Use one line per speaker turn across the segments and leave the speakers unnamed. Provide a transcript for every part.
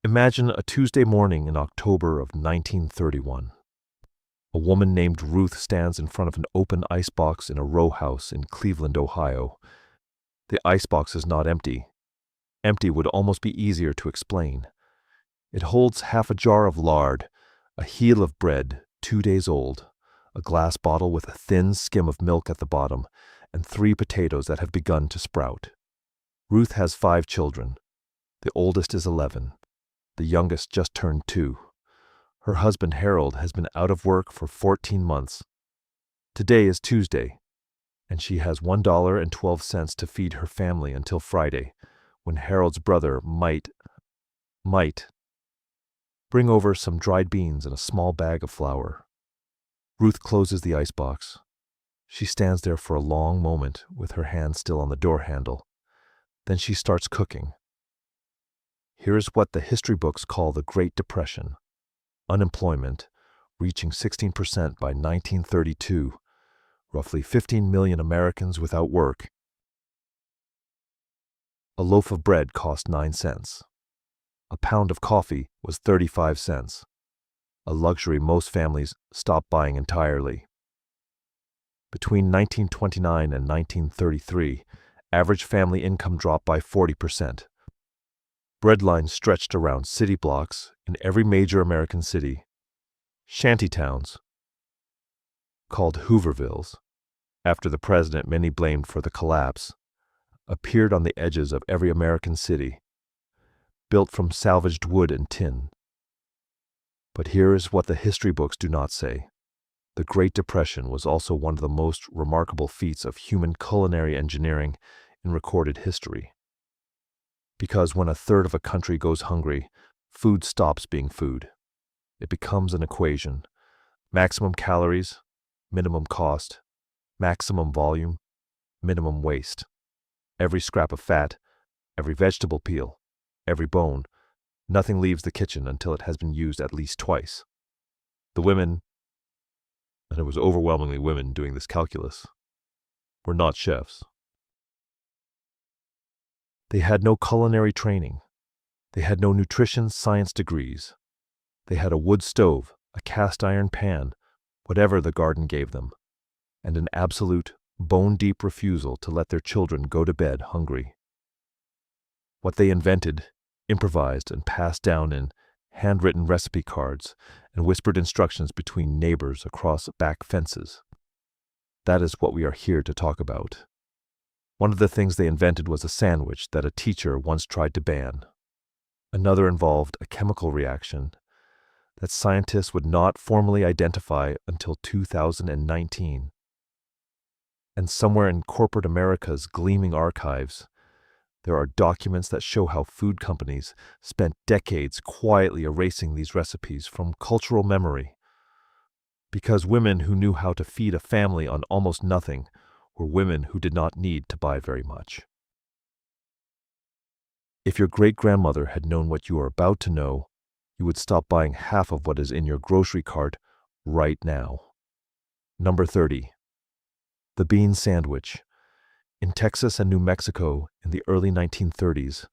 Imagine a Tuesday morning in October of 1931. A woman named Ruth stands in front of an open icebox in a row house in Cleveland, Ohio. The icebox is not empty. Empty would almost be easier to explain. It holds half a jar of lard, a heel of bread 2 days old, a glass bottle with a thin skim of milk at the bottom, and 3 potatoes that have begun to sprout. Ruth has 5 children. The oldest is 11. The youngest just turned 2. Her husband Harold has been out of work for 14 months. Today is Tuesday, and she has $1.12 to feed her family until Friday, when Harold's brother might bring over some dried beans and a small bag of flour. Ruth closes the icebox. She stands there for a long moment with her hand still on the door handle. Then she starts cooking. Here is what the history books call the Great Depression. Unemployment, reaching 16% by 1932, roughly 15 million Americans without work. A loaf of bread cost 9 cents. A pound of coffee was 35 cents, a luxury most families stopped buying entirely. Between 1929 and 1933, average family income dropped by 40%. Bread lines stretched around city blocks in every major American city. Shantytowns, called Hoovervilles, after the president many blamed for the collapse, appeared on the edges of every American city, built from salvaged wood and tin. But here is what the history books do not say. The Great Depression was also one of the most remarkable feats of human culinary engineering in recorded history. Because when a third of a country goes hungry, food stops being food. It becomes an equation. Maximum calories, minimum cost, maximum volume, minimum waste. Every scrap of fat, every vegetable peel, every bone, nothing leaves the kitchen until it has been used at least twice. The women, and it was overwhelmingly women doing this calculus, were not chefs. They had no culinary training. They had no nutrition science degrees. They had a wood stove, a cast iron pan, whatever the garden gave them, and an absolute, bone-deep refusal to let their children go to bed hungry. What they invented, improvised, and passed down in handwritten recipe cards and whispered instructions between neighbors across back fences. That is what we are here to talk about. One of the things they invented was a sandwich that a teacher once tried to ban. Another involved a chemical reaction that scientists would not formally identify until 2019. And somewhere in corporate America's gleaming archives, there are documents that show how food companies spent decades quietly erasing these recipes from cultural memory. Because women who knew how to feed a family on almost nothing were women who did not need to buy very much. If your great-grandmother had known what you are about to know, you would stop buying half of what is in your grocery cart right now. Number 30. The bean sandwich. In Texas and New Mexico in the early 1930s,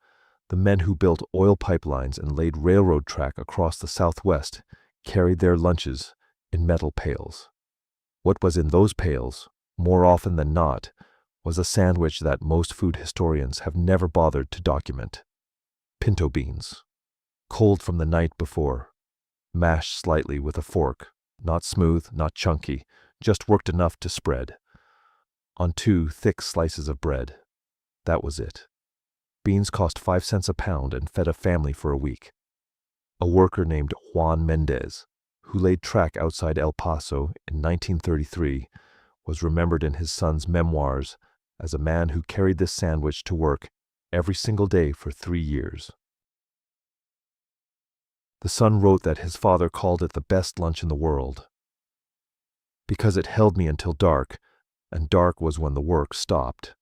the men who built oil pipelines and laid railroad track across the Southwest carried their lunches in metal pails. What was in those pails, more often than not, was a sandwich that most food historians have never bothered to document. Pinto beans, cold from the night before, mashed slightly with a fork, not smooth, not chunky, just worked enough to spread. On 2 thick slices of bread. That was it. Beans cost 5 cents a pound and fed a family for a week. A worker named Juan Mendez, who laid track outside El Paso in 1933, was remembered in his son's memoirs as a man who carried this sandwich to work every single day for 3 years. The son wrote that his father called it the best lunch in the world, because it held me until dark, and dark was when the work stopped.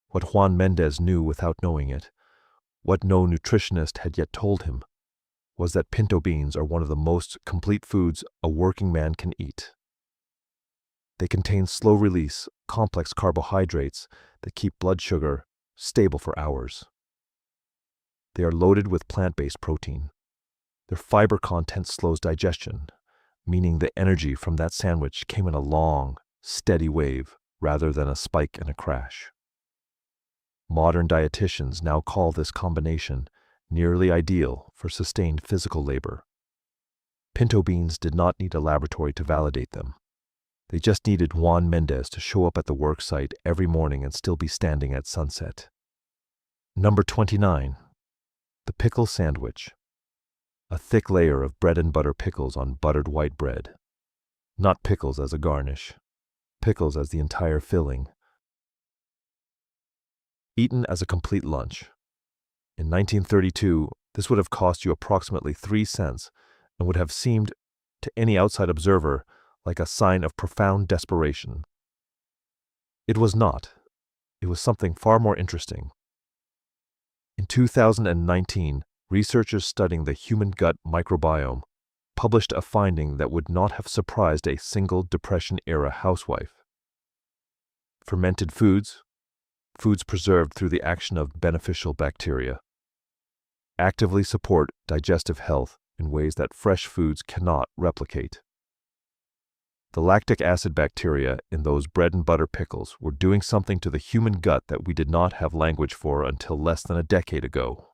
What Juan Mendez knew without knowing it, what no nutritionist had yet told him, was that pinto beans are one of the most complete foods a working man can eat. They contain slow-release, complex carbohydrates that keep blood sugar stable for hours. They are loaded with plant-based protein. Their fiber content slows digestion, meaning the energy from that sandwich came in a long, steady wave rather than a spike and a crash. Modern dietitians now call this combination nearly ideal for sustained physical labor. Pinto beans did not need a laboratory to validate them. They just needed Juan Mendez to show up at the work site every morning and still be standing at sunset. Number 29. The pickle sandwich. A thick layer of bread and butter pickles on buttered white bread. Not pickles as a garnish. Pickles as the entire filling. Eaten as a complete lunch. In 1932, this would have cost you approximately 3 cents and would have seemed, to any outside observer, like a sign of profound desperation. It was not. It was something far more interesting. In 2019, researchers studying the human gut microbiome published a finding that would not have surprised a single Depression-era housewife. Fermented foods, foods preserved through the action of beneficial bacteria, actively support digestive health in ways that fresh foods cannot replicate. The lactic acid bacteria in those bread and butter pickles were doing something to the human gut that we did not have language for until less than a decade ago.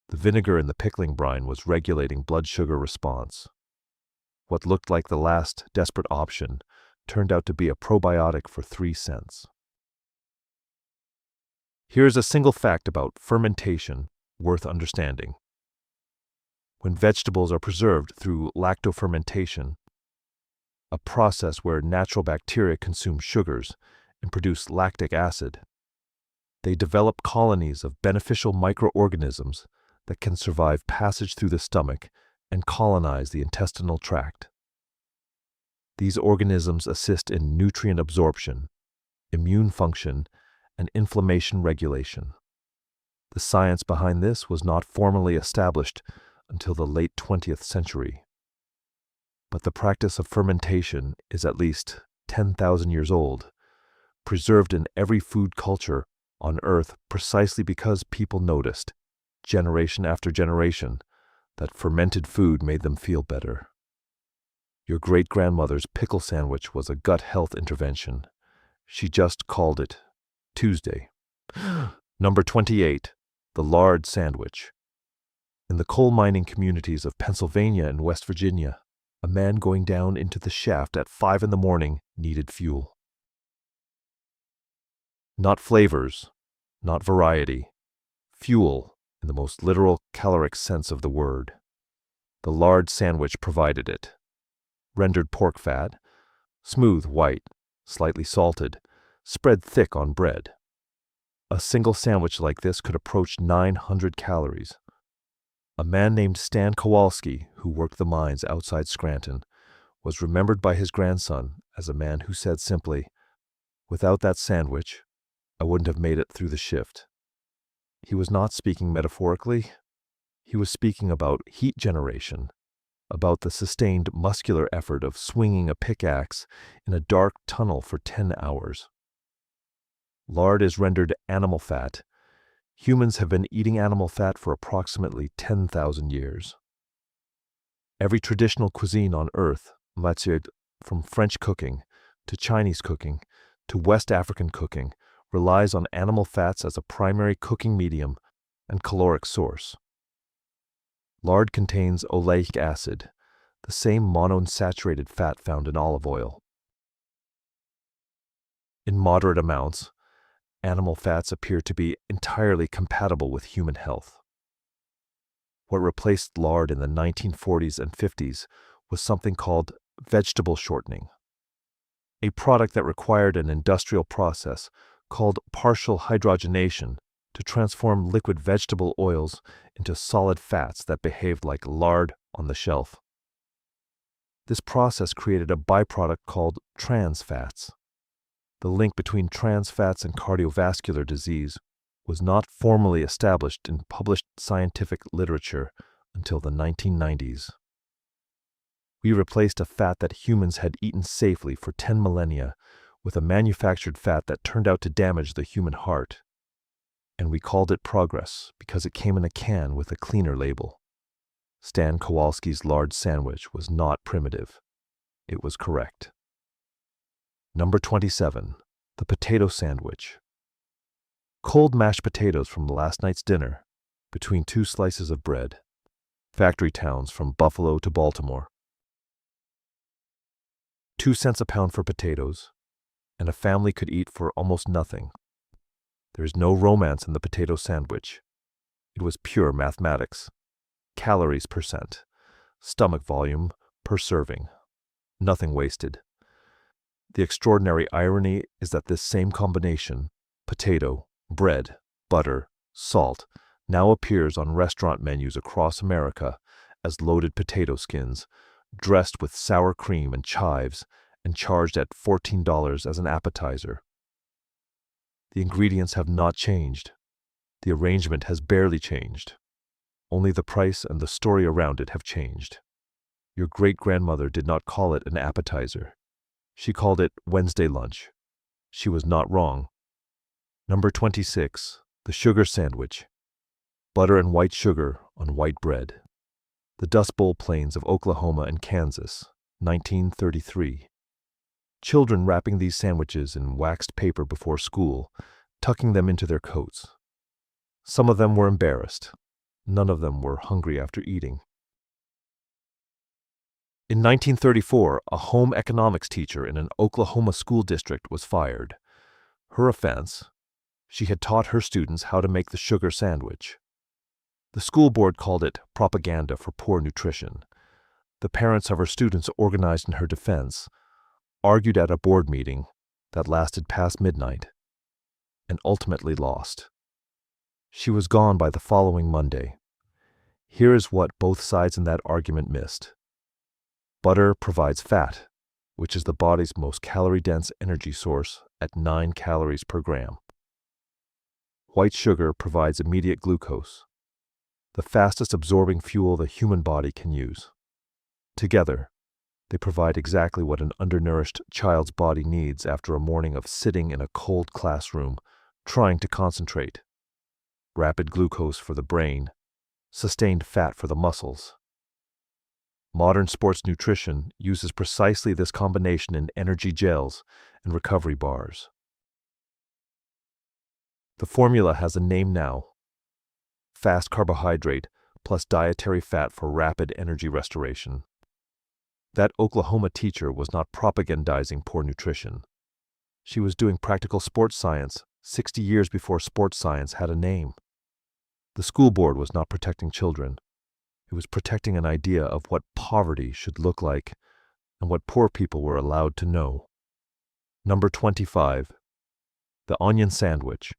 The vinegar in the pickling brine was regulating blood sugar response. What looked like the last desperate option turned out to be a probiotic for 3 cents. Here's a single fact about fermentation worth understanding. When vegetables are preserved through lactofermentation, a process where natural bacteria consume sugars and produce lactic acid, they develop colonies of beneficial microorganisms that can survive passage through the stomach and colonize the intestinal tract. These organisms assist in nutrient absorption, immune function, and inflammation regulation. The science behind this was not formally established until the late 20th century. But the practice of fermentation is at least 10,000 years old, preserved in every food culture on Earth precisely because people noticed, generation after generation, that fermented food made them feel better. Your great-grandmother's pickle sandwich was a gut health intervention. She just called it Tuesday. Number 28. The lard sandwich. In the coal mining communities of Pennsylvania and West Virginia, a man going down into the shaft at 5 in the morning needed fuel. Not flavors, not variety. Fuel, in the most literal caloric sense of the word. The lard sandwich provided it. Rendered pork fat, smooth white, slightly salted, spread thick on bread. A single sandwich like this could approach 900 calories. A man named Stan Kowalski, who worked the mines outside Scranton, was remembered by his grandson as a man who said simply, "Without that sandwich, I wouldn't have made it through the shift." He was not speaking metaphorically. He was speaking about heat generation, about the sustained muscular effort of swinging a pickaxe in a dark tunnel for 10 hours. Lard is rendered animal fat. Humans have been eating animal fat for approximately 10,000 years. Every traditional cuisine on Earth, matière, from French cooking to Chinese cooking to West African cooking, relies on animal fats as a primary cooking medium and caloric source. Lard contains oleic acid, the same monounsaturated fat found in olive oil. In moderate amounts, animal fats appear to be entirely compatible with human health. What replaced lard in the 1940s and 50s was something called vegetable shortening, a product that required an industrial process called partial hydrogenation to transform liquid vegetable oils into solid fats that behaved like lard on the shelf. This process created a byproduct called trans fats. The link between trans fats and cardiovascular disease was not formally established in published scientific literature until the 1990s. We replaced a fat that humans had eaten safely for 10 millennia with a manufactured fat that turned out to damage the human heart. And we called it progress because it came in a can with a cleaner label. Stan Kowalski's large sandwich was not primitive. It was correct. Number 27. The potato sandwich. Cold mashed potatoes from last night's dinner, between two slices of bread. Factory towns from Buffalo to Baltimore. 2 cents a pound for potatoes, and a family could eat for almost nothing. There is no romance in the potato sandwich. It was pure mathematics. Calories percent, stomach volume per serving. Nothing wasted. The extraordinary irony is that this same combination, potato, bread, butter, salt, now appears on restaurant menus across America as loaded potato skins, dressed with sour cream and chives, and charged at $14 as an appetizer. The ingredients have not changed. The arrangement has barely changed. Only the price and the story around it have changed. Your great-grandmother did not call it an appetizer. She called it Wednesday lunch. She was not wrong. Number 26. The sugar sandwich. Butter and white sugar on white bread. The Dust Bowl plains of Oklahoma and Kansas, 1933. Children wrapping these sandwiches in waxed paper before school, tucking them into their coats. Some of them were embarrassed. None of them were hungry after eating. In 1934, a home economics teacher in an Oklahoma school district was fired. Her offense: she had taught her students how to make the sugar sandwich. The school board called it propaganda for poor nutrition. The parents of her students organized in her defense, argued at a board meeting that lasted past midnight, and ultimately lost. She was gone by the following Monday. Here is what both sides in that argument missed. Butter provides fat, which is the body's most calorie-dense energy source at 9 calories per gram. White sugar provides immediate glucose, the fastest absorbing fuel the human body can use. Together, they provide exactly what an undernourished child's body needs after a morning of sitting in a cold classroom, trying to concentrate. Rapid glucose for the brain, sustained fat for the muscles. Modern sports nutrition uses precisely this combination in energy gels and recovery bars. The formula has a name now: fast carbohydrate plus dietary fat for rapid energy restoration. That Oklahoma teacher was not propagandizing poor nutrition. She was doing practical sports science 60 years before sports science had a name. The school board was not protecting children. It was protecting an idea of what poverty should look like and what poor people were allowed to know. Number 25. The onion sandwich.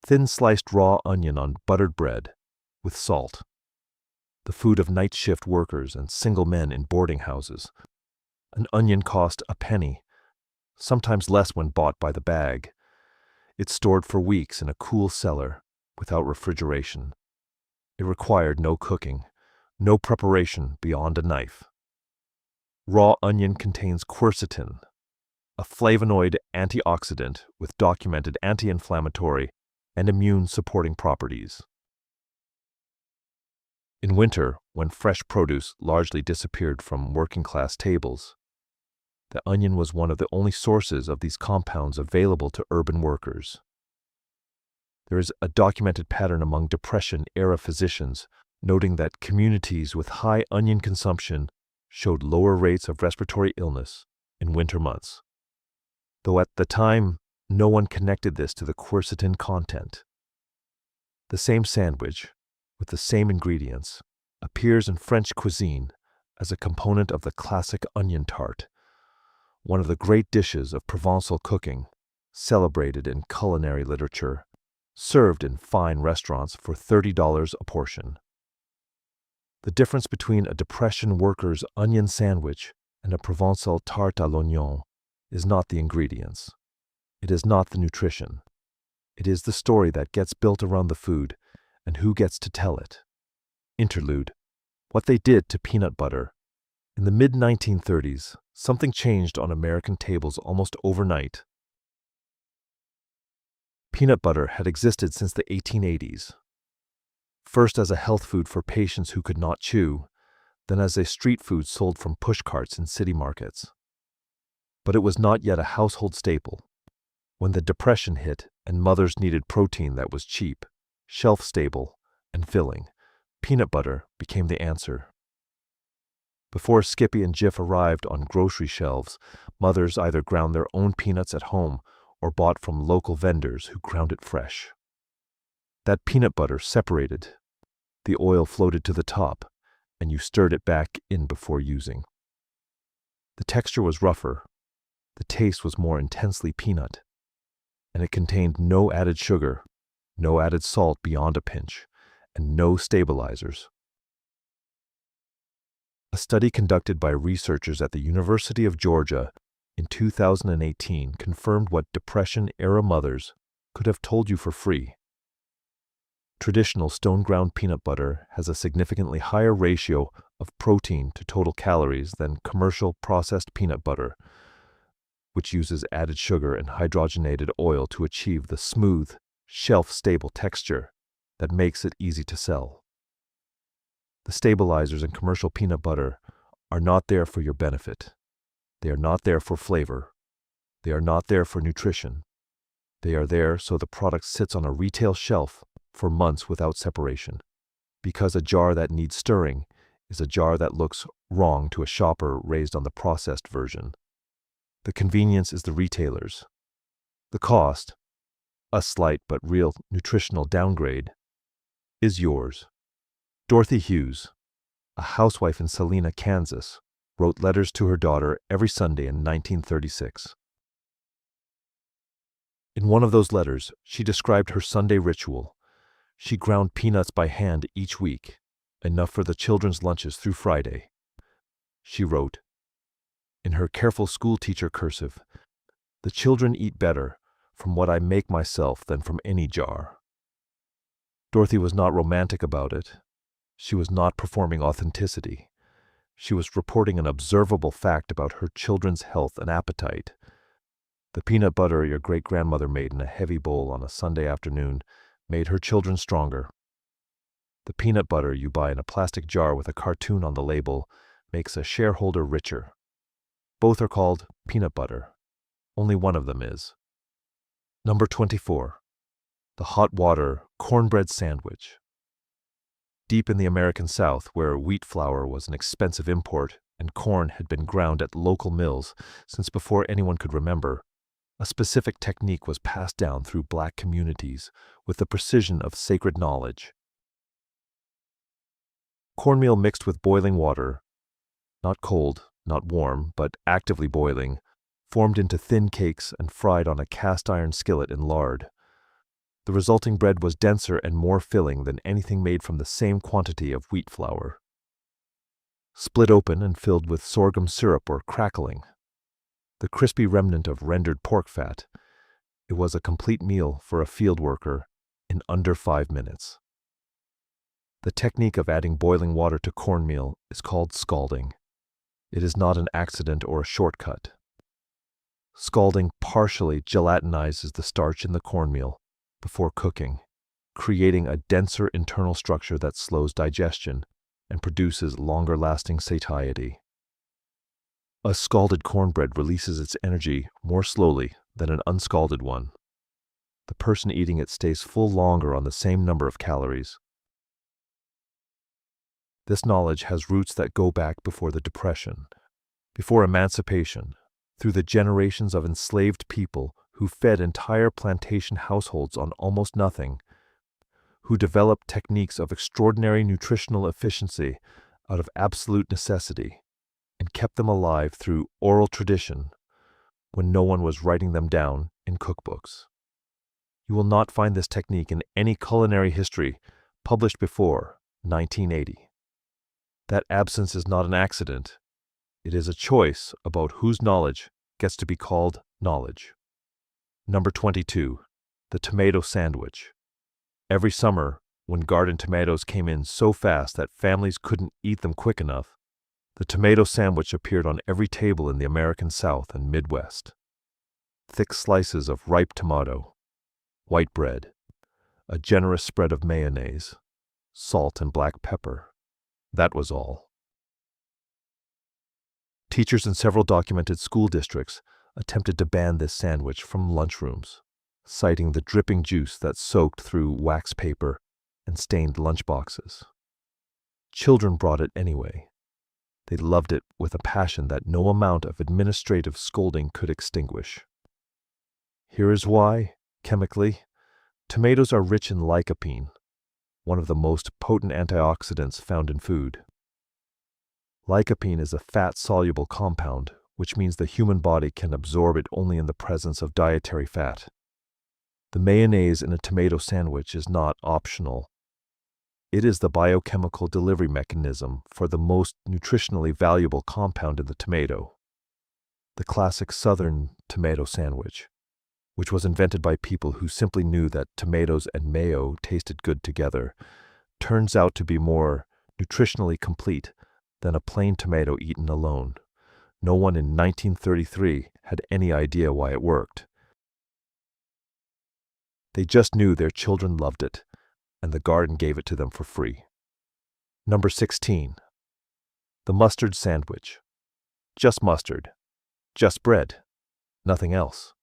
Thin sliced raw onion on buttered bread with salt. The food of night shift workers and single men in boarding houses. An onion cost a penny, sometimes less when bought by the bag. It's stored for weeks in a cool cellar, without refrigeration. It required no cooking, no preparation beyond a knife. Raw onion contains quercetin, a flavonoid antioxidant with documented anti-inflammatory and immune-supporting properties. In winter, when fresh produce largely disappeared from working-class tables, the onion was one of the only sources of these compounds available to urban workers. There is a documented pattern among Depression-era physicians noting that communities with high onion consumption showed lower rates of respiratory illness in winter months, though at the time no one connected this to the quercetin content. The same sandwich, with the same ingredients, appears in French cuisine as a component of the classic onion tart, one of the great dishes of Provençal cooking, celebrated in culinary literature, served in fine restaurants for $30 a portion. The difference between a Depression worker's onion sandwich and a Provençal tarte à l'oignon is not the ingredients. It is not the nutrition. It is the story that gets built around the food and who gets to tell it. Interlude: what they did to peanut butter. In the mid-1930s, something changed on American tables almost overnight. Peanut butter had existed since the 1880s, first as a health food for patients who could not chew, then as a street food sold from pushcarts in city markets. But it was not yet a household staple. When the Depression hit and mothers needed protein that was cheap, shelf-stable, and filling, peanut butter became the answer. Before Skippy and Jif arrived on grocery shelves, mothers either ground their own peanuts at home or bought from local vendors who ground it fresh. That peanut butter separated. The oil floated to the top, and you stirred it back in before using. The texture was rougher, the taste was more intensely peanut, and it contained no added sugar, no added salt beyond a pinch, and no stabilizers. A study conducted by researchers at the University of Georgia in 2018 confirmed what Depression-era mothers could have told you for free. Traditional stone-ground peanut butter has a significantly higher ratio of protein to total calories than commercial processed peanut butter, which uses added sugar and hydrogenated oil to achieve the smooth, shelf-stable texture that makes it easy to sell. The stabilizers in commercial peanut butter are not there for your benefit. They are not there for flavor. They are not there for nutrition. They are there so the product sits on a retail shelf for months without separation, because a jar that needs stirring is a jar that looks wrong to a shopper raised on the processed version. The convenience is the retailer's. The cost, a slight but real nutritional downgrade, is yours. Dorothy Hughes, a housewife in Salina, Kansas, wrote letters to her daughter every Sunday in 1936. In one of those letters, she described her Sunday ritual. She ground peanuts by hand each week, enough for the children's lunches through Friday. She wrote, in her careful schoolteacher cursive, "The children eat better from what I make myself than from any jar." Dorothy was not romantic about it. She was not performing authenticity. She was reporting an observable fact about her children's health and appetite. The peanut butter your great-grandmother made in a heavy bowl on a Sunday afternoon made her children stronger. The peanut butter you buy in a plastic jar with a cartoon on the label makes a shareholder richer. Both are called peanut butter. Only one of them is. Number 24. The hot water cornbread sandwich. Deep in the American South, where wheat flour was an expensive import and corn had been ground at local mills since before anyone could remember, a specific technique was passed down through black communities with the precision of sacred knowledge. Cornmeal mixed with boiling water, not cold, not warm, but actively boiling, formed into thin cakes and fried on a cast-iron skillet in lard. The resulting bread was denser and more filling than anything made from the same quantity of wheat flour. Split open and filled with sorghum syrup or crackling, the crispy remnant of rendered pork fat, it was a complete meal for a field worker in under 5 minutes. The technique of adding boiling water to cornmeal is called scalding. It is not an accident or a shortcut. Scalding partially gelatinizes the starch in the cornmeal before cooking, creating a denser internal structure that slows digestion and produces longer-lasting satiety. A scalded cornbread releases its energy more slowly than an unscalded one. The person eating it stays full longer on the same number of calories. This knowledge has roots that go back before the Depression, before emancipation, through the generations of enslaved people who fed entire plantation households on almost nothing, who developed techniques of extraordinary nutritional efficiency out of absolute necessity, and kept them alive through oral tradition when no one was writing them down in cookbooks. You will not find this technique in any culinary history published before 1980. That absence is not an accident. It is a choice about whose knowledge gets to be called knowledge. Number 22. The tomato sandwich. Every summer, when garden tomatoes came in so fast that families couldn't eat them quick enough, the tomato sandwich appeared on every table in the American South and Midwest. Thick slices of ripe tomato, white bread, a generous spread of mayonnaise, salt and black pepper. That was all. Teachers in several documented school districts attempted to ban this sandwich from lunchrooms, citing the dripping juice that soaked through wax paper and stained lunchboxes. Children brought it anyway. They loved it with a passion that no amount of administrative scolding could extinguish. Here is why, chemically. Tomatoes are rich in lycopene, one of the most potent antioxidants found in food. Lycopene is a fat-soluble compound, which means the human body can absorb it only in the presence of dietary fat. The mayonnaise in a tomato sandwich is not optional. It is the biochemical delivery mechanism for the most nutritionally valuable compound in the tomato. The classic Southern tomato sandwich, which was invented by people who simply knew that tomatoes and mayo tasted good together, turns out to be more nutritionally complete than a plain tomato eaten alone. No one in 1933 had any idea why it worked. They just knew their children loved it, and the garden gave it to them for free. Number 16. The mustard sandwich. Just mustard. Just bread. Nothing else.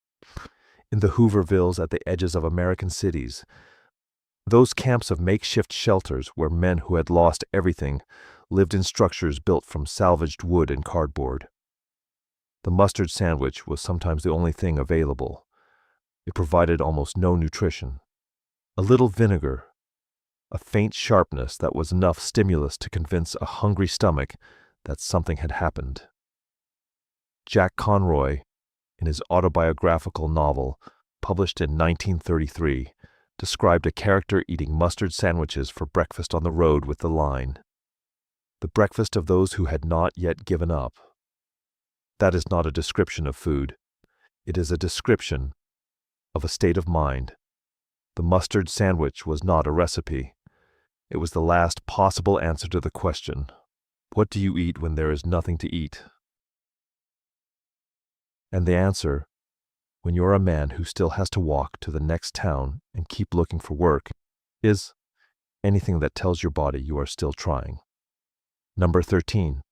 In the Hoovervilles at the edges of American cities, those camps of makeshift shelters where men who had lost everything lived in structures built from salvaged wood and cardboard. The mustard sandwich was sometimes the only thing available. It provided almost no nutrition. A little vinegar, a faint sharpness that was enough stimulus to convince a hungry stomach that something had happened. Jack Conroy, in his autobiographical novel, published in 1933, described a character eating mustard sandwiches for breakfast on the road with the line, "The breakfast of those who had not yet given up." That is not a description of food. It is a description of a state of mind. The mustard sandwich was not a recipe. It was the last possible answer to the question, what do you eat when there is nothing to eat? And the answer, when you're a man who still has to walk to the next town and keep looking for work, is anything that tells your body you are still trying. Number 13.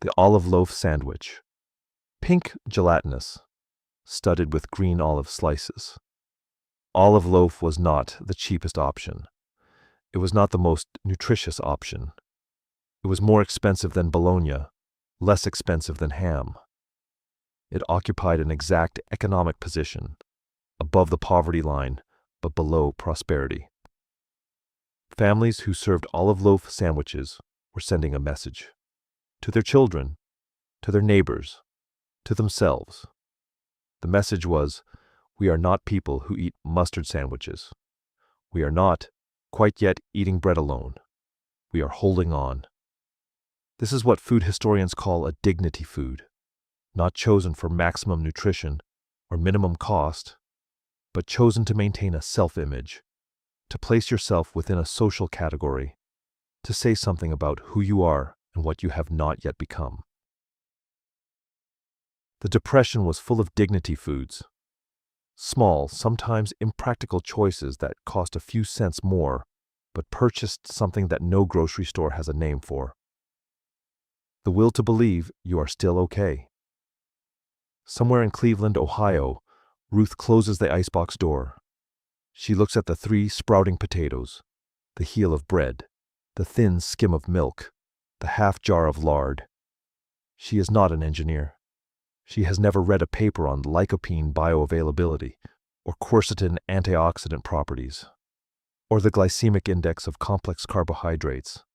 The olive loaf sandwich. Pink gelatinous, studded with green olive slices. Olive loaf was not the cheapest option. It was not the most nutritious option. It was more expensive than bologna, less expensive than ham. It occupied an exact economic position, above the poverty line, but below prosperity. Families who served olive loaf sandwiches were sending a message to their children, to their neighbors, to themselves. The message was, we are not people who eat mustard sandwiches. We are not, quite yet, eating bread alone. We are holding on. This is what food historians call a dignity food, not chosen for maximum nutrition or minimum cost, but chosen to maintain a self-image, to place yourself within a social category, to say something about who you are and what you have not yet become. The Depression was full of dignity foods, small, sometimes impractical choices that cost a few cents more, but purchased something that no grocery store has a name for. The will to believe you are still okay. Somewhere in Cleveland, Ohio, Ruth closes the icebox door. She looks at the 3 sprouting potatoes, the heel of bread, the thin skim of milk, the half jar of lard. She is not an engineer. She has never read a paper on lycopene bioavailability, or quercetin antioxidant properties, or the glycemic index of complex carbohydrates.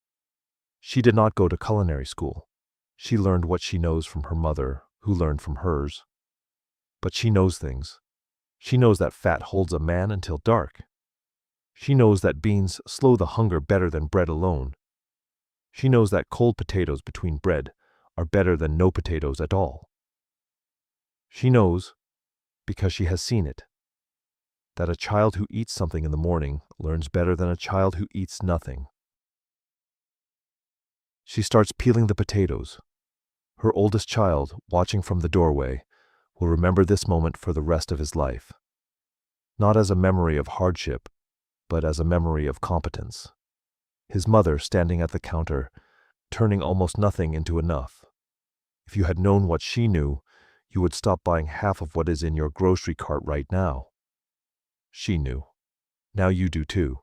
She did not go to culinary school. She learned what she knows from her mother, who learned from hers. But she knows things. She knows that fat holds a man until dark. She knows that beans slow the hunger better than bread alone. She knows that cold potatoes between bread are better than no potatoes at all. She knows, because she has seen it, that a child who eats something in the morning learns better than a child who eats nothing. She starts peeling the potatoes. Her oldest child, watching from the doorway, will remember this moment for the rest of his life. not as a memory of hardship, but as a memory of competence. His mother standing at the counter, turning almost nothing into enough. If you had known what she knew, you would stop buying half of what is in your grocery cart right now. She knew. Now you do too.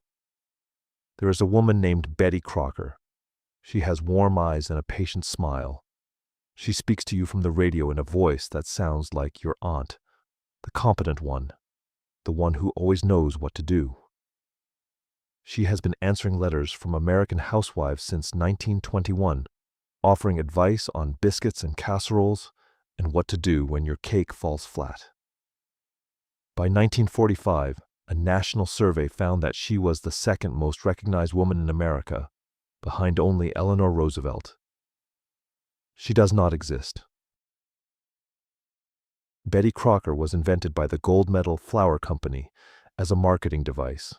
There is a woman named Betty Crocker. She has warm eyes and a patient smile. She speaks to you from the radio in a voice that sounds like your aunt, the competent one, the one who always knows what to do. She has been answering letters from American housewives since 1921, offering advice on biscuits and casseroles and what to do when your cake falls flat. By 1945, a national survey found that she was the second most recognized woman in America, behind only Eleanor Roosevelt. She does not exist. Betty Crocker was invented by the Gold Medal Flour Company as a marketing device,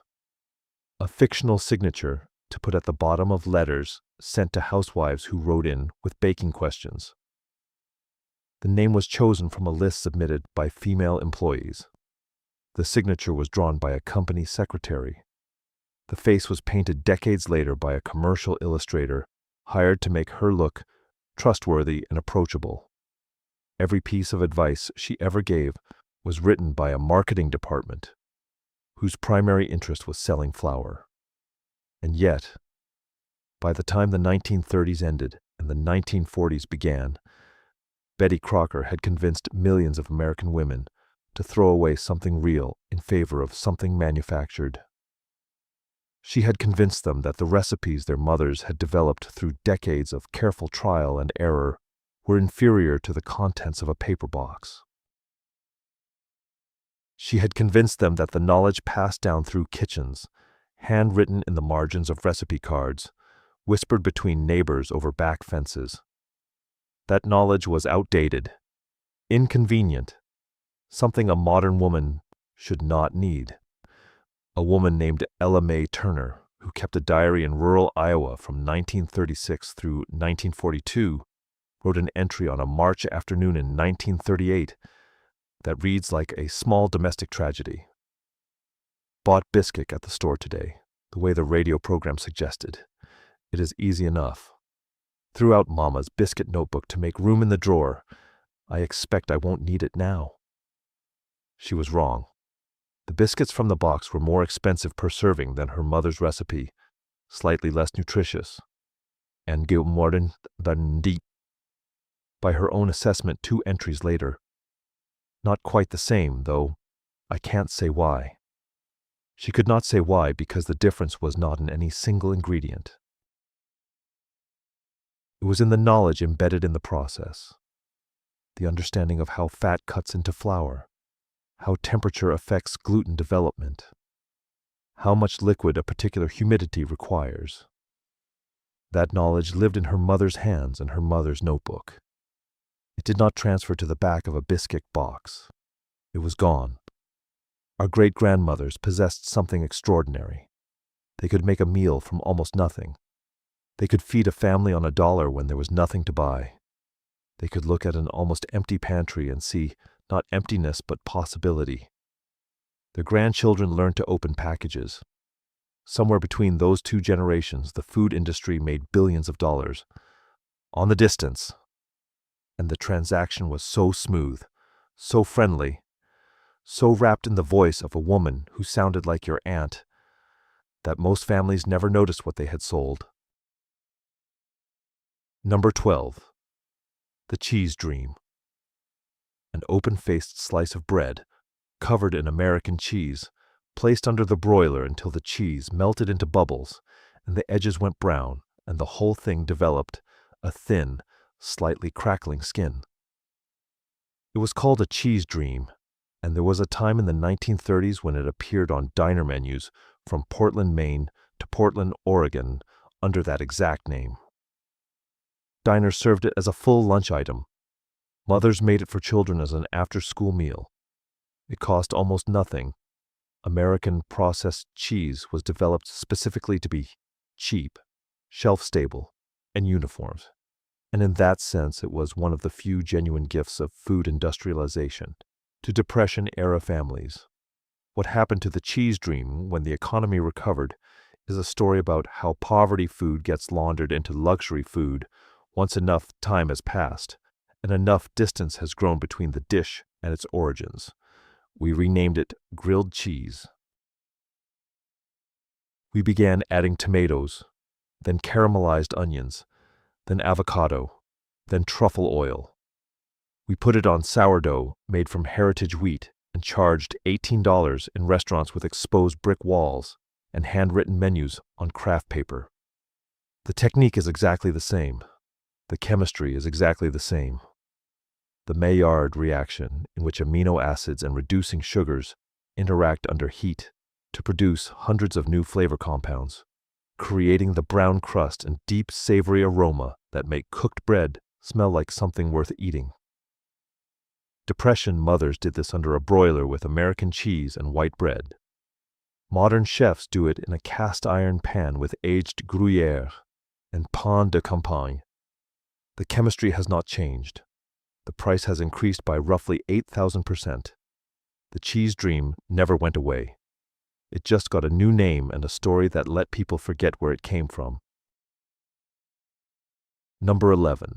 a fictional signature to put at the bottom of letters sent to housewives who wrote in with baking questions. The name was chosen from a list submitted by female employees. The signature was drawn by a company secretary. The face was painted decades later by a commercial illustrator hired to make her look trustworthy and approachable. Every piece of advice she ever gave was written by a marketing department whose primary interest was selling flour. And yet, by the time the 1930s ended and the 1940s began, Betty Crocker had convinced millions of American women to throw away something real in favor of something manufactured. She had convinced them that the recipes their mothers had developed through decades of careful trial and error were inferior to the contents of a paper box. She had convinced them that the knowledge passed down through kitchens, handwritten in the margins of recipe cards, whispered between neighbors over back fences. That knowledge was outdated, inconvenient, something a modern woman should not need. A woman named Ella Mae Turner, who kept a diary in rural Iowa from 1936 through 1942, wrote an entry on a March afternoon in 1938 that reads like a small domestic tragedy. Bought biscuit at the store today, the way the radio program suggested. It is easy enough. Threw out Mama's biscuit notebook to make room in the drawer. I expect I won't need it now. She was wrong. The biscuits from the box were more expensive per serving than her mother's recipe, slightly less nutritious, and more than deep. By her own assessment 2 entries later. Not quite the same, though I can't say why. She could not say why because the difference was not in any single ingredient. It was in the knowledge embedded in the process, the understanding of how fat cuts into flour, how temperature affects gluten development, how much liquid a particular humidity requires. That knowledge lived in her mother's hands and her mother's notebook. It did not transfer to the back of a biscuit box. It was gone. Our great-grandmothers possessed something extraordinary. They could make a meal from almost nothing. They could feed a family on $1 when there was nothing to buy. They could look at an almost empty pantry and see not emptiness but possibility. Their grandchildren learned to open packages. Somewhere between those 2 generations, the food industry made billions of dollars. On the distance. And the transaction was so smooth, so friendly, so wrapped in the voice of a woman who sounded like your aunt, that most families never noticed what they had sold. Number 12. The cheese dream. An open-faced slice of bread, covered in American cheese, placed under the broiler until the cheese melted into bubbles and the edges went brown and the whole thing developed a thin, slightly crackling skin. It was called a cheese dream, and there was a time in the 1930s when it appeared on diner menus from Portland, Maine to Portland, Oregon, under that exact name. Diners served it as a full lunch item. Mothers made it for children as an after-school meal. It cost almost nothing. American processed cheese was developed specifically to be cheap, shelf-stable, and uniform. And in that sense it was one of the few genuine gifts of food industrialization to Depression-era families. What happened to the cheese dream when the economy recovered is a story about how poverty food gets laundered into luxury food once enough time has passed and enough distance has grown between the dish and its origins. We renamed it grilled cheese. We began adding tomatoes, then caramelized onions, then avocado, then truffle oil. We put it on sourdough made from heritage wheat and charged $18 in restaurants with exposed brick walls and handwritten menus on craft paper. The technique is exactly the same. The chemistry is exactly the same. The Maillard reaction, in which amino acids and reducing sugars interact under heat to produce hundreds of new flavor compounds, creating the brown crust and deep savory aroma that make cooked bread smell like something worth eating. Depression mothers did this under a broiler with American cheese and white bread. Modern chefs do it in a cast iron pan with aged Gruyère and pain de campagne. The chemistry has not changed. The price has increased by roughly 8,000%. The cheese dream never went away. It just got a new name and a story that let people forget where it came from. Number 11.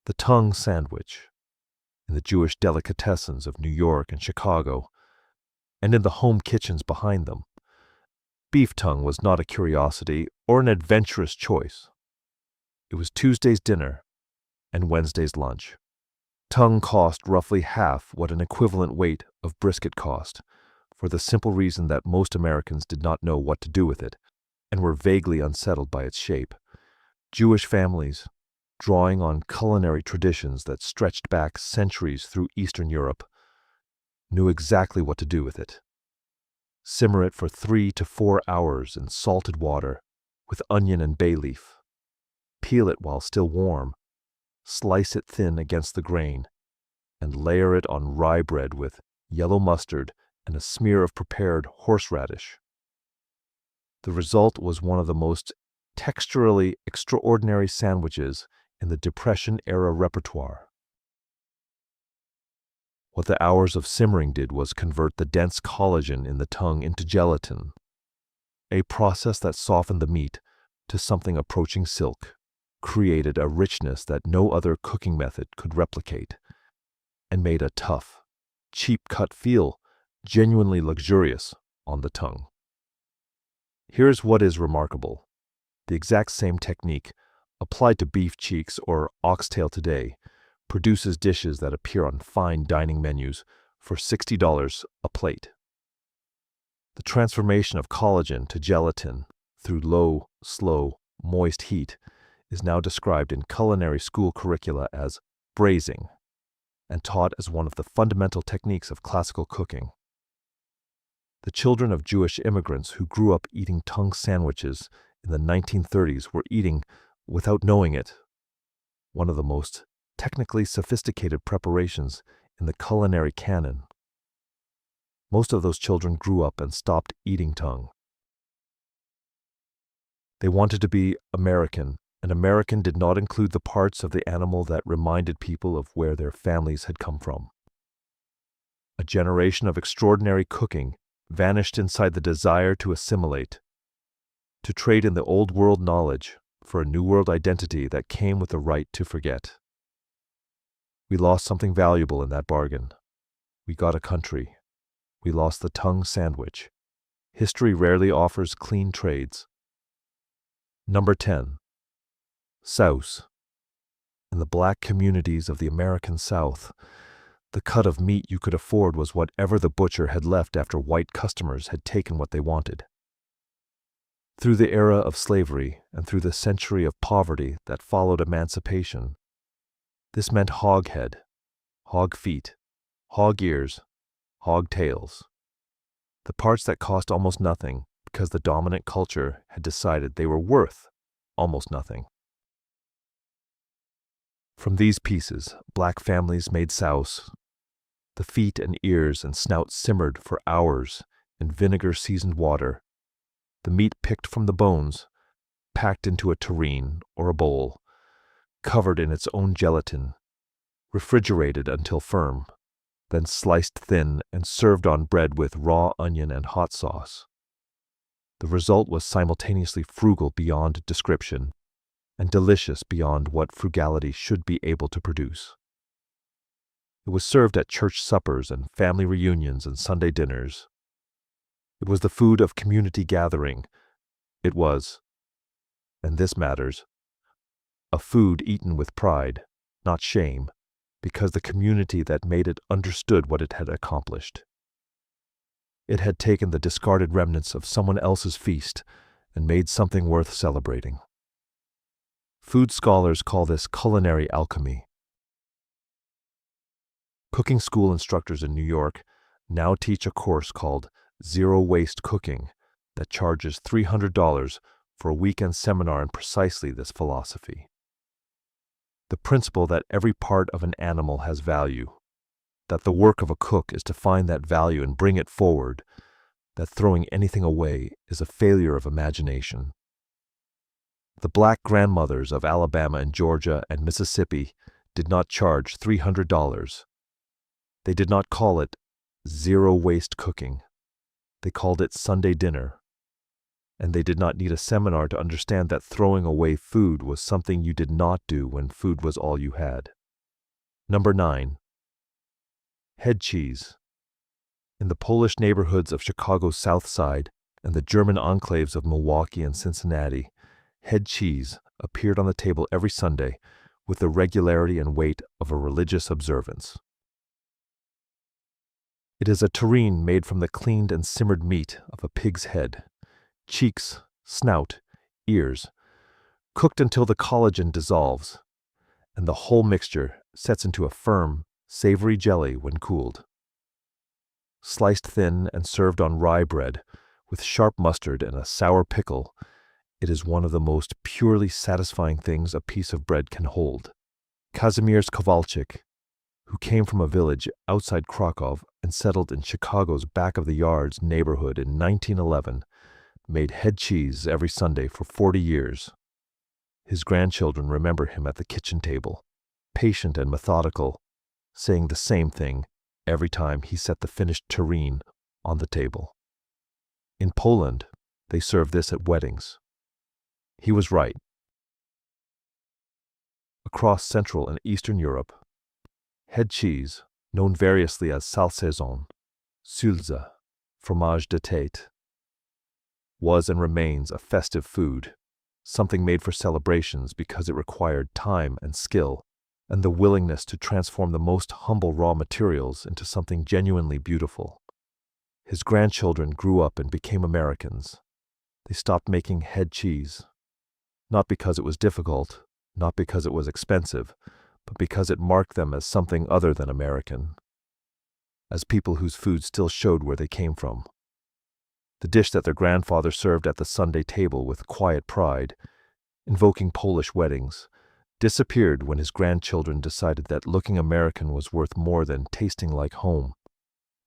The tongue sandwich. In the Jewish delicatessens of New York and Chicago, and in the home kitchens behind them, beef tongue was not a curiosity or an adventurous choice. It was Tuesday's dinner and Wednesday's lunch. Tongue cost roughly half what an equivalent weight of brisket cost, for the simple reason that most Americans did not know what to do with it and were vaguely unsettled by its shape. Jewish families, drawing on culinary traditions that stretched back centuries through Eastern Europe, knew exactly what to do with it. Simmer it for 3 to 4 hours in salted water with onion and bay leaf. Peel it while still warm, slice it thin against the grain, and layer it on rye bread with yellow mustard and a smear of prepared horseradish. The result was one of the most texturally extraordinary sandwiches in the Depression-era repertoire. What the hours of simmering did was convert the dense collagen in the tongue into gelatin, a process that softened the meat to something approaching silk, created a richness that no other cooking method could replicate, and made a tough, cheap cut feel genuinely luxurious on the tongue. Here's what is remarkable. The exact same technique, applied to beef cheeks or oxtail today, produces dishes that appear on fine dining menus for $60 a plate. The transformation of collagen to gelatin through low, slow, moist heat is now described in culinary school curricula as braising and taught as one of the fundamental techniques of classical cooking. The children of Jewish immigrants who grew up eating tongue sandwiches in the 1930s were eating, without knowing it, one of the most technically sophisticated preparations in the culinary canon. Most of those children grew up and stopped eating tongue. They wanted to be American, and American did not include the parts of the animal that reminded people of where their families had come from. A generation of extraordinary cooking vanished inside the desire to assimilate, to trade in the old world knowledge for a new world identity that came with the right to forget. We lost something valuable in that bargain. We got a country. We lost the tongue sandwich. History rarely offers clean trades. Number 10. Sauce. In the black communities of the American South, the cut of meat you could afford was whatever the butcher had left after white customers had taken what they wanted. Through the era of slavery and through the century of poverty that followed emancipation, this meant hog head, hog feet, hog ears, hog tails. The parts that cost almost nothing because the dominant culture had decided they were worth almost nothing. From these pieces, black families made sauce. The feet and ears and snout simmered for hours in vinegar-seasoned water. The meat picked from the bones, packed into a tureen or a bowl, covered in its own gelatin, refrigerated until firm. then sliced thin and served on bread with raw onion and hot sauce. The result was simultaneously frugal beyond description and delicious beyond what frugality should be able to produce. It was served at church suppers and family reunions and Sunday dinners. It was the food of community gathering. It was, and this matters, a food eaten with pride, not shame, because the community that made it understood what it had accomplished. It had taken the discarded remnants of someone else's feast and made something worth celebrating. Food scholars call this culinary alchemy. Cooking school instructors in New York now teach a course called Zero Waste Cooking that charges $300 for a weekend seminar in precisely this philosophy. The principle that every part of an animal has value, that the work of a cook is to find that value and bring it forward, that throwing anything away is a failure of imagination. The black grandmothers of Alabama and Georgia and Mississippi did not charge $300. They did not call it zero waste cooking. They called it Sunday dinner. And they did not need a seminar to understand that throwing away food was something you did not do when food was all you had. Number 9. Head cheese. In the Polish neighborhoods of Chicago's South Side and the German enclaves of Milwaukee and Cincinnati, head cheese appeared on the table every Sunday with the regularity and weight of a religious observance. It is a terrine made from the cleaned and simmered meat of a pig's head, cheeks, snout, ears, cooked until the collagen dissolves, and the whole mixture sets into a firm, savory jelly when cooled. Sliced thin and served on rye bread, with sharp mustard and a sour pickle, it is one of the most purely satisfying things a piece of bread can hold. Kazimierz Kowalczyk, who came from a village outside Krakow and settled in Chicago's back-of-the-yards neighborhood in 1911, made head cheese every Sunday for 40 years. His grandchildren remember him at the kitchen table, patient and methodical, saying the same thing every time he set the finished terrine on the table. In Poland, they serve this at weddings. He was right. Across Central and Eastern Europe, head cheese, known variously as salsaison, sülze, fromage de tête, was and remains a festive food, something made for celebrations because it required time and skill and the willingness to transform the most humble raw materials into something genuinely beautiful. His grandchildren grew up and became Americans. They stopped making head cheese, not because it was difficult, not because it was expensive, but because it marked them as something other than American, as people whose food still showed where they came from. The dish that their grandfather served at the Sunday table with quiet pride, invoking Polish weddings, disappeared when his grandchildren decided that looking American was worth more than tasting like home.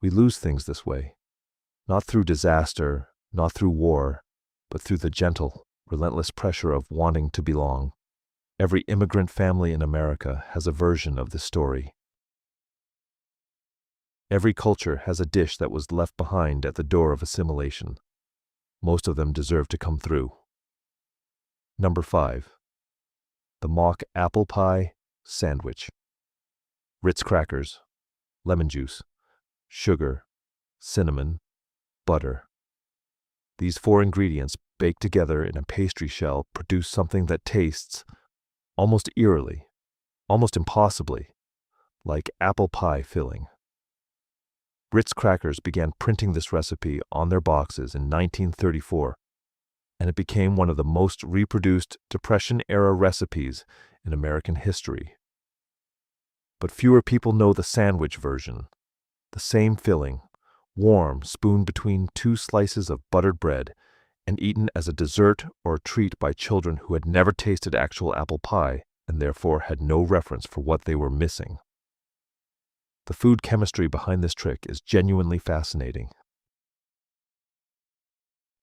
We lose things this way, not through disaster, not through war, but through the gentle, relentless pressure of wanting to belong. Every immigrant family in America has a version of this story. Every culture has a dish that was left behind at the door of assimilation. Most of them deserve to come through. Number 5. The mock apple pie sandwich. Ritz crackers, lemon juice, sugar, cinnamon, butter. These 4 ingredients baked together in a pastry shell produce something that tastes, almost eerily, almost impossibly, like apple pie filling. Ritz crackers began printing this recipe on their boxes in 1934, and it became one of the most reproduced Depression-era recipes in American history. But fewer people know the sandwich version, the same filling, warm, spooned between 2 slices of buttered bread, and eaten as a dessert or a treat by children who had never tasted actual apple pie and therefore had no reference for what they were missing. The food chemistry behind this trick is genuinely fascinating.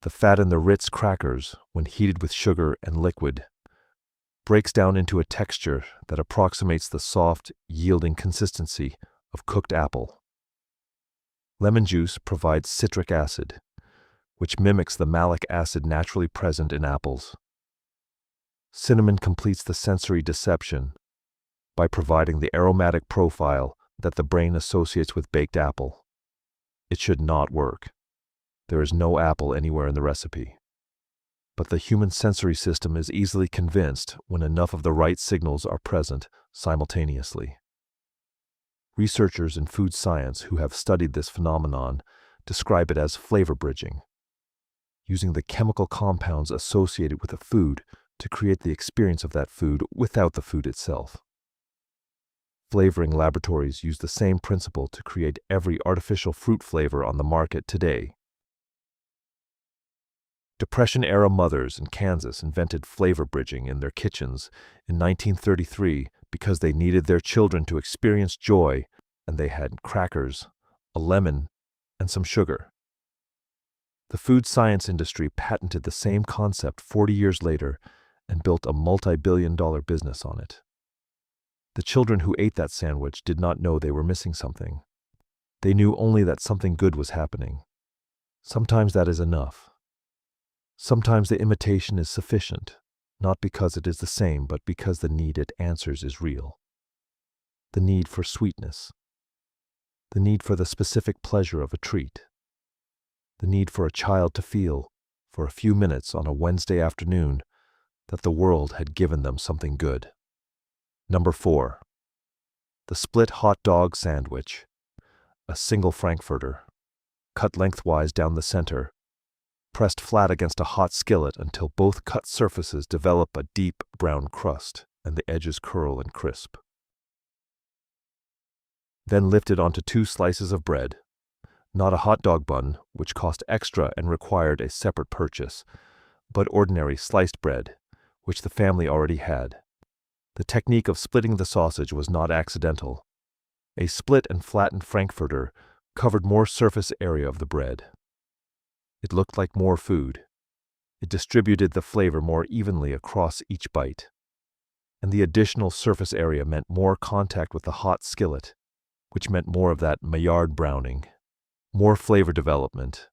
The fat in the Ritz crackers, when heated with sugar and liquid, breaks down into a texture that approximates the soft, yielding consistency of cooked apple. Lemon juice provides citric acid, which mimics the malic acid naturally present in apples. Cinnamon completes the sensory deception by providing the aromatic profile that the brain associates with baked apple. It should not work. There is no apple anywhere in the recipe. But the human sensory system is easily convinced when enough of the right signals are present simultaneously. Researchers in food science who have studied this phenomenon describe it as flavor bridging, using the chemical compounds associated with a food to create the experience of that food without the food itself. Flavoring laboratories use the same principle to create every artificial fruit flavor on the market today. Depression-era mothers in Kansas invented flavor bridging in their kitchens in 1933 because they needed their children to experience joy, and they had crackers, a lemon, and some sugar. The food science industry patented the same concept 40 years later and built a multi-billion-dollar business on it. The children who ate that sandwich did not know they were missing something. They knew only that something good was happening. Sometimes that is enough. Sometimes the imitation is sufficient, not because it is the same, but because the need it answers is real. The need for sweetness. The need for the specific pleasure of a treat. The need for a child to feel, for a few minutes on a Wednesday afternoon, that the world had given them something good. Number 4. The split hot dog sandwich. A single frankfurter, cut lengthwise down the center, pressed flat against a hot skillet until both cut surfaces develop a deep brown crust and the edges curl and crisp. Then lifted onto 2 slices of bread, not a hot dog bun, which cost extra and required a separate purchase, but ordinary sliced bread, which the family already had. The technique of splitting the sausage was not accidental. A split and flattened frankfurter covered more surface area of the bread. It looked like more food. It distributed the flavor more evenly across each bite. And the additional surface area meant more contact with the hot skillet, which meant more of that Maillard browning, more flavor development,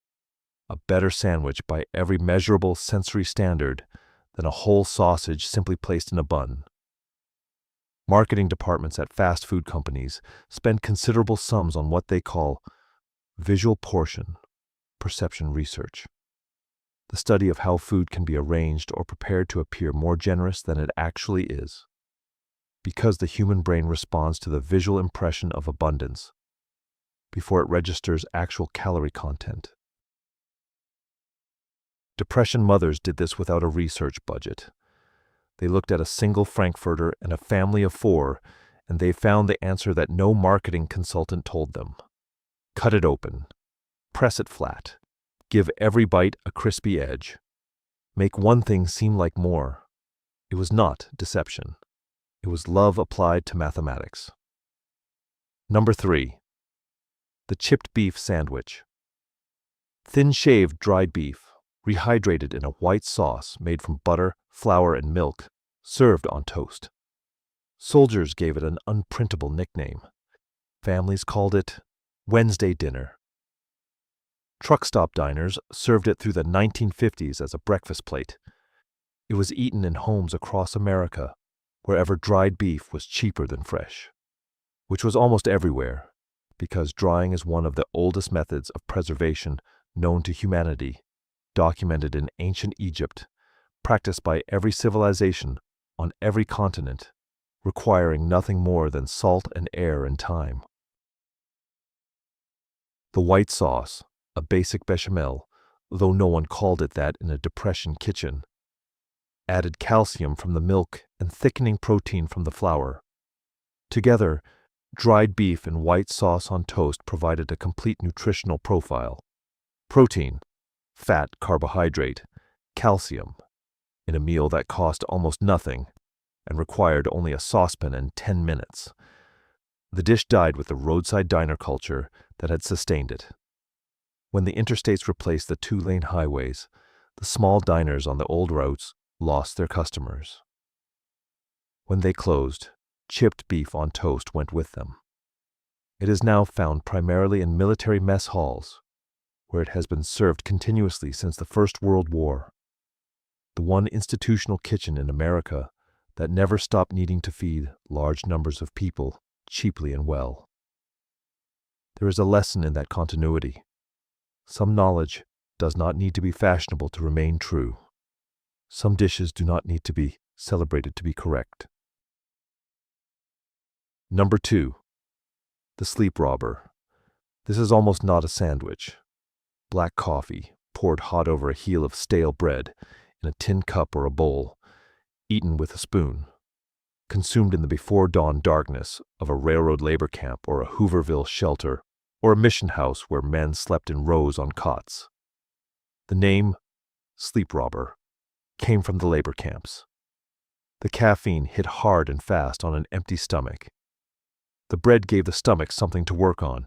a better sandwich by every measurable sensory standard than a whole sausage simply placed in a bun. Marketing departments at fast food companies spend considerable sums on what they call visual portion perception research, the study of how food can be arranged or prepared to appear more generous than it actually is, because the human brain responds to the visual impression of abundance before it registers actual calorie content. Depression mothers did this without a research budget. They looked at a single frankfurter and a family of 4, and they found the answer that no marketing consultant told them. Cut it open. Press it flat. Give every bite a crispy edge. Make one thing seem like more. It was not deception. It was love applied to mathematics. Number 3. The chipped beef sandwich. Thin-shaved dried beef, rehydrated in a white sauce made from butter, flour, and milk, served on toast. Soldiers gave it an unprintable nickname. Families called it Wednesday dinner. Truck stop diners served it through the 1950s as a breakfast plate. It was eaten in homes across America, wherever dried beef was cheaper than fresh, which was almost everywhere, because drying is one of the oldest methods of preservation known to humanity, documented in ancient Egypt, practiced by every civilization on every continent, requiring nothing more than salt and air and time. The white sauce, a basic bechamel, though no one called it that in a Depression kitchen, added calcium from the milk and thickening protein from the flour. Together, dried beef and white sauce on toast provided a complete nutritional profile. Protein, fat, carbohydrate, calcium, in a meal that cost almost nothing and required only a saucepan and 10 minutes. The dish died with the roadside diner culture that had sustained it. When the interstates replaced the 2-lane highways, the small diners on the old routes lost their customers. When they closed, chipped beef on toast went with them. It is now found primarily in military mess halls, where it has been served continuously since the First World War. The one institutional kitchen in America that never stopped needing to feed large numbers of people cheaply and well. There is a lesson in that continuity. Some knowledge does not need to be fashionable to remain true. Some dishes do not need to be celebrated to be correct. Number 2. The sleep robber. This is almost not a sandwich. Black coffee, poured hot over a heel of stale bread, in a tin cup or a bowl, eaten with a spoon, consumed in the before-dawn darkness of a railroad labor camp or a Hooverville shelter, or a mission house where men slept in rows on cots. The name, sleep robber, came from the labor camps. The caffeine hit hard and fast on an empty stomach. The bread gave the stomach something to work on,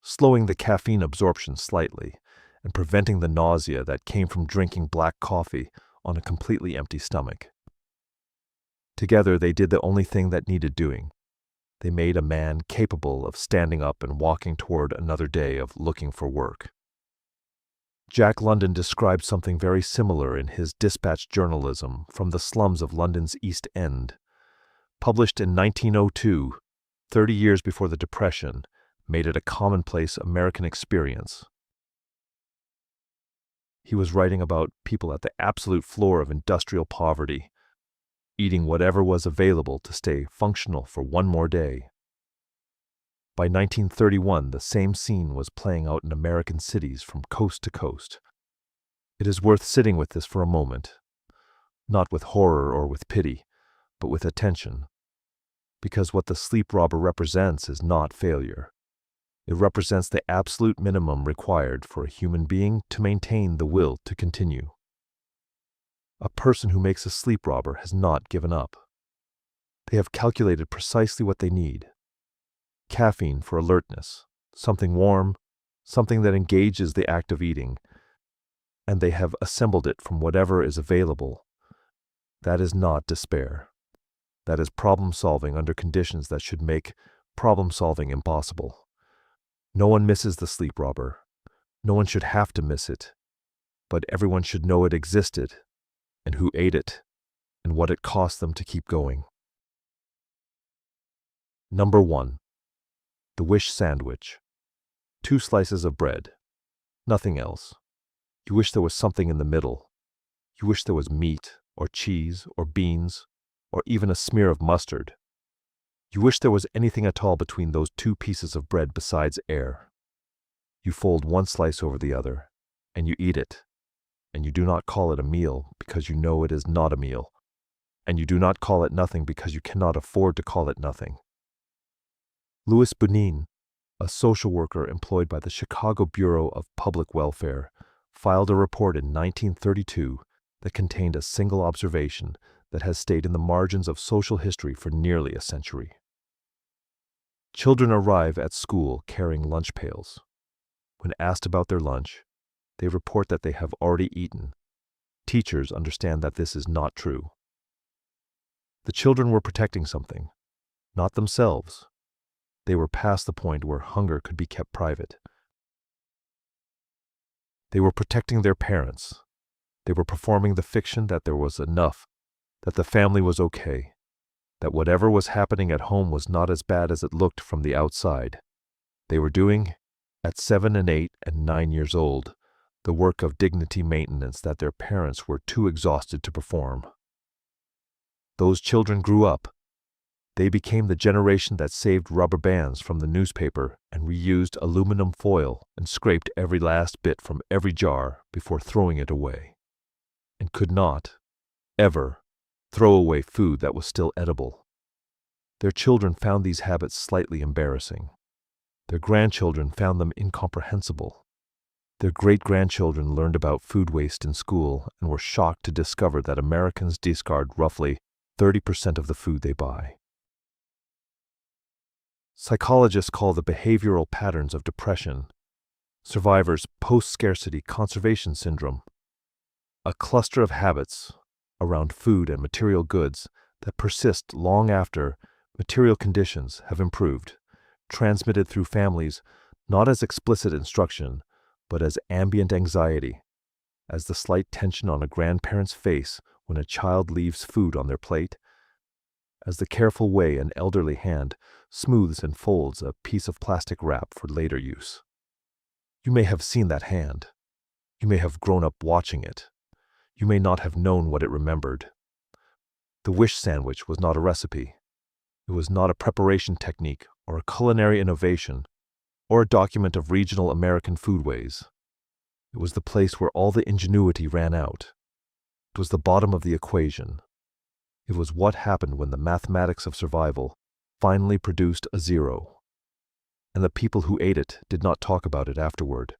slowing the caffeine absorption slightly and preventing the nausea that came from drinking black coffee on a completely empty stomach. Together they did the only thing that needed doing. They made a man capable of standing up and walking toward another day of looking for work. Jack London described something very similar in his dispatch journalism from the slums of London's East End. Published in 1902, 30 years before the Depression, made it a commonplace American experience. He was writing about people at the absolute floor of industrial poverty, eating whatever was available to stay functional for one more day. By 1931, the same scene was playing out in American cities from coast to coast. It is worth sitting with this for a moment, not with horror or with pity, but with attention, because what the sleep robber represents is not failure. It represents the absolute minimum required for a human being to maintain the will to continue. A person who makes a sleep robber has not given up. They have calculated precisely what they need. Caffeine for alertness, something warm, something that engages the act of eating, and they have assembled it from whatever is available. That is not despair. That is problem-solving under conditions that should make problem-solving impossible. No one misses the sleep robber. No one should have to miss it, but everyone should know it existed, and who ate it, and what it cost them to keep going. Number 1. The wish sandwich. 2 slices of bread. Nothing else. You wish there was something in the middle. You wish there was meat, or cheese, or beans, or even a smear of mustard. You wish there was anything at all between those 2 pieces of bread besides air. You fold one slice over the other, and you eat it, and you do not call it a meal because you know it is not a meal, and you do not call it nothing because you cannot afford to call it nothing. Louis Bonin, a social worker employed by the Chicago Bureau of Public Welfare, filed a report in 1932 that contained a single observation that has stayed in the margins of social history for nearly a century. Children arrive at school carrying lunch pails. When asked about their lunch, they report that they have already eaten. Teachers understand that this is not true. The children were protecting something, not themselves. They were past the point where hunger could be kept private. They were protecting their parents. They were performing the fiction that there was enough, that the family was okay, that whatever was happening at home was not as bad as it looked from the outside. They were doing, at 7 and 8 and 9 years old, the work of dignity maintenance that their parents were too exhausted to perform. Those children grew up. They became the generation that saved rubber bands from the newspaper and reused aluminum foil and scraped every last bit from every jar before throwing it away, and could not, ever, throw away food that was still edible. Their children found these habits slightly embarrassing. Their grandchildren found them incomprehensible. Their great-grandchildren learned about food waste in school and were shocked to discover that Americans discard roughly 30% of the food they buy. Psychologists call the behavioral patterns of depression, survivors' post-scarcity conservation syndrome, a cluster of habits around food and material goods that persist long after material conditions have improved, transmitted through families not as explicit instruction, but as ambient anxiety, as the slight tension on a grandparent's face when a child leaves food on their plate, as the careful way an elderly hand smooths and folds a piece of plastic wrap for later use. You may have seen that hand. You may have grown up watching it. You may not have known what it remembered. The wish sandwich was not a recipe. It was not a preparation technique or a culinary innovation or a document of regional American foodways. It was the place where all the ingenuity ran out. It was the bottom of the equation. It was what happened when the mathematics of survival finally produced a zero. And the people who ate it did not talk about it afterward.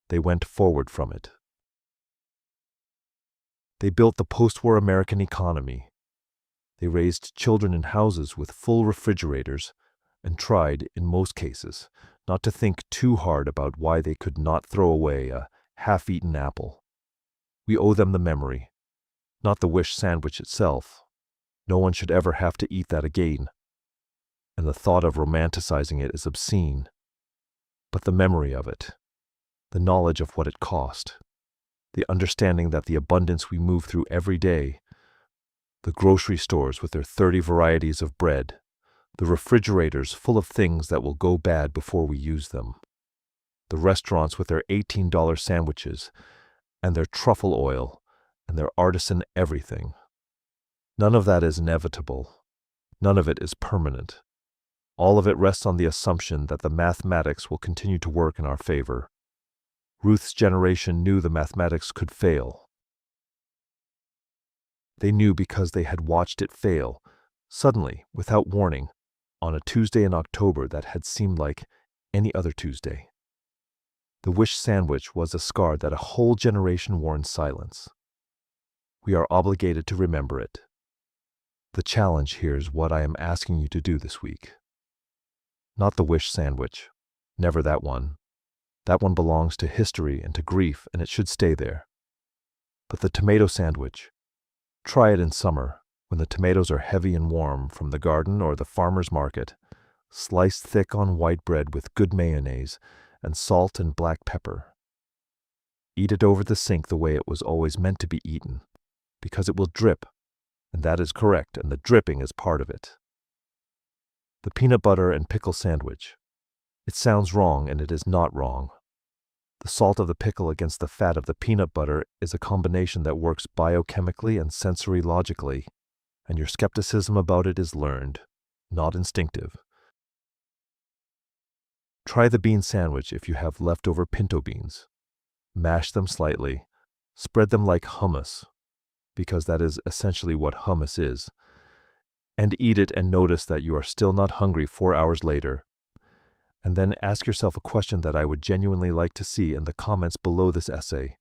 They went forward from it. They built the post-war American economy. They raised children in houses with full refrigerators and tried, in most cases, not to think too hard about why they could not throw away a half-eaten apple. We owe them the memory, not the wish sandwich itself. No one should ever have to eat that again. And the thought of romanticizing it is obscene. But the memory of it, the knowledge of what it cost, the understanding that the abundance we move through every day, the grocery stores with their 30 varieties of bread, the refrigerators full of things that will go bad before we use them, the restaurants with their $18 sandwiches and their truffle oil and their artisan everything. None of that is inevitable. None of it is permanent. All of it rests on the assumption that the mathematics will continue to work in our favor. Ruth's generation knew the mathematics could fail. They knew because they had watched it fail, suddenly, without warning, on a Tuesday in October that had seemed like any other Tuesday. The wish sandwich was a scar that a whole generation wore in silence. We are obligated to remember it. The challenge here is what I am asking you to do this week. Not the wish sandwich. Never that one. That one belongs to history and to grief, and it should stay there. But the tomato sandwich. Try it in summer, when the tomatoes are heavy and warm from the garden or the farmer's market, sliced thick on white bread with good mayonnaise and salt and black pepper. Eat it over the sink the way it was always meant to be eaten, because it will drip, and that is correct, and the dripping is part of it. The peanut butter and pickle sandwich. It sounds wrong, and it is not wrong. The salt of the pickle against the fat of the peanut butter is a combination that works biochemically and sensory logically, and your skepticism about it is learned, not instinctive. Try the bean sandwich if you have leftover pinto beans. Mash them slightly, spread them like hummus, because that is essentially what hummus is, and eat it and notice that you are still not hungry 4 hours later. And then ask yourself a question that I would genuinely like to see in the comments below this essay.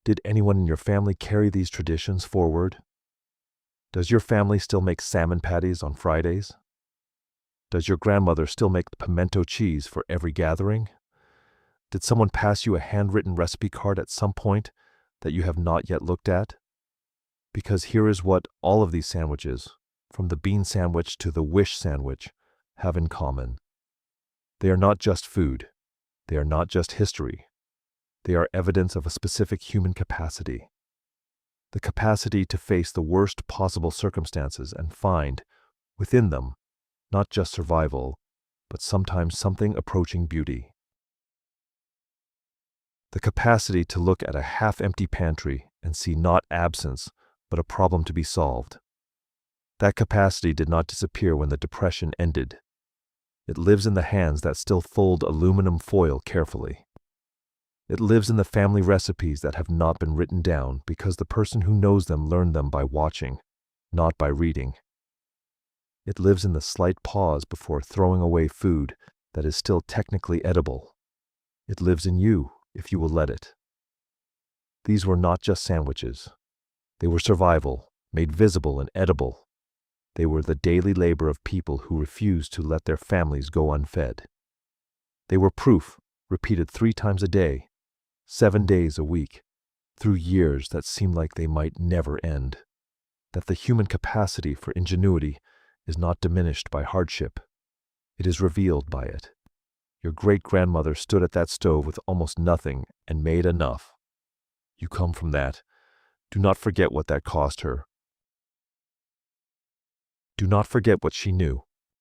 Did anyone in your family carry these traditions forward? Does your family still make salmon patties on Fridays? Does your grandmother still make pimento cheese for every gathering? Did someone pass you a handwritten recipe card at some point that you have not yet looked at? Because here is what all of these sandwiches, from the bean sandwich to the wish sandwich, have in common. They are not just food. They are not just history. They are evidence of a specific human capacity. The capacity to face the worst possible circumstances and find, within them, not just survival, but sometimes something approaching beauty. The capacity to look at a half-empty pantry and see not absence, but a problem to be solved. That capacity did not disappear when the Depression ended. It lives in the hands that still fold aluminum foil carefully. It lives in the family recipes that have not been written down because the person who knows them learned them by watching, not by reading. It lives in the slight pause before throwing away food that is still technically edible. It lives in you, if you will let it. These were not just sandwiches. They were survival, made visible and edible. They were the daily labor of people who refused to let their families go unfed. They were proof, repeated 3 times a day, 7 days a week, through years that seemed like they might never end, that the human capacity for ingenuity is not diminished by hardship. It is revealed by it. Your great-grandmother stood at that stove with almost nothing and made enough. You come from that. Do not forget what that cost her. Do not forget what she knew.